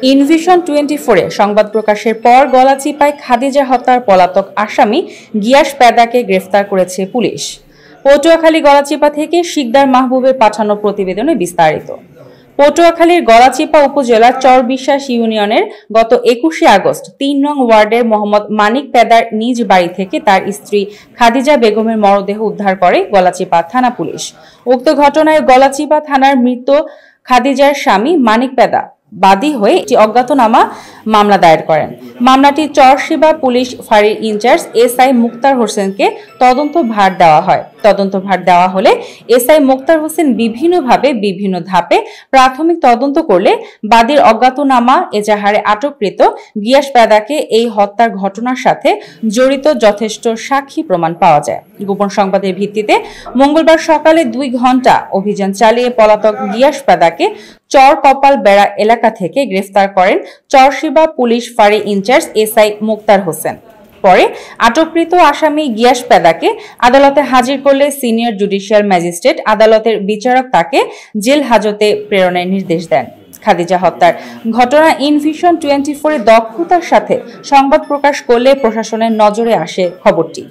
ইনভিশন 24-এ সংবাদ প্রকাশের পর গলাচিপায় খাদিজা হত্যার পলাতক আসামি গিয়াস পেদাকে গ্রেফতার করেছে পুলিশ। পটুয়াখালী গলাচিপা থেকে শিকদার মাহবুবের পাঠানো প্রতিবেদনে বিস্তারিত। পটুয়াখালীর গলাচিপা উপজেলার চরবিশ্বাস ইউনিয়নের গত 21শে আগস্ট ৩ নং ওয়ার্ডের মোহাম্মদ মানিক পেদার নিজ বাড়ি থেকে তার স্ত্রী খাদিজা বেগমের মরদেহ উদ্ধার করে গলাচিপা থানা পুলিশ। উক্ত ঘটনায় গলাচিপা থানার মৃত খাদিজার স্বামী মানিক পেদা বাদী হয়ে একটি অজ্ঞাতনামা মামলা দায়ের করেন। মামলাটি চরশিবা পুলিশ ফাঁড়ির ইনচার্জ এসআই মুক্তার হোসেনকে তদন্তভার দেওয়া হয়। তদন্তভার দেওয়া হলে এসআই মুক্তার হোসেন বিভিন্নভাবে বিভিন্ন ধাপে প্রাথমিক তদন্ত করলে বাদীর অজ্ঞাতনামা এজাহারে আটককৃত গিয়াস পেদাকে এই হত্যার ঘটনার সাথে জড়িত যথেষ্ট সাক্ষী প্রমাণ পাওয়া যায়। গোপন সংবাদের ভিত্তিতে মঙ্গলবার সকালে 2 ঘন্টা অভিযান চালিয়ে পলাতক গিয়াস পেদাকে চর কপাল বেড়া এলাকা থেকে গ্রেফতার করেন চরশিবা পুলিশ ফাঁড়ি ইনচার্জ এসআই মুক্তার হোসেন। পরে আটককৃত আসামি গিয়াস পেদাকে আদালতে হাজির করলে সিনিয়র জুডিশিয়াল ম্যাজিস্ট্রেট আদালতের বিচারক তাকে জেল হাজতে প্রেরণের নির্দেশ দেন। খাদিজা হত্যার ঘটনা ইনভিশন 24-এ দক্ষতার সাথে সংবাদ প্রকাশ করলে প্রশাসনের নজরে আসে খবরটি।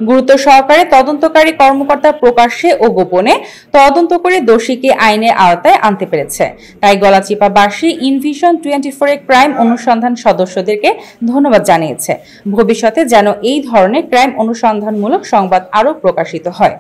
গুরুত্ব সহকারে তদন্তকারী কর্মকর্তা প্রকাশ্যে ও গোপনে তদন্ত করে দোষীকে আইনের আওতায় আনতে পেরেছে। তাই গলাচিপাবাসী ইনভিশন 24-এর ক্রাইম অনুসন্ধান সদস্যদেরকে ধন্যবাদ জানিয়েছে। ভবিষ্যতে যেন এই ধরনের ক্রাইম অনুসন্ধানমূলক সংবাদ আরও প্রকাশিত হয়।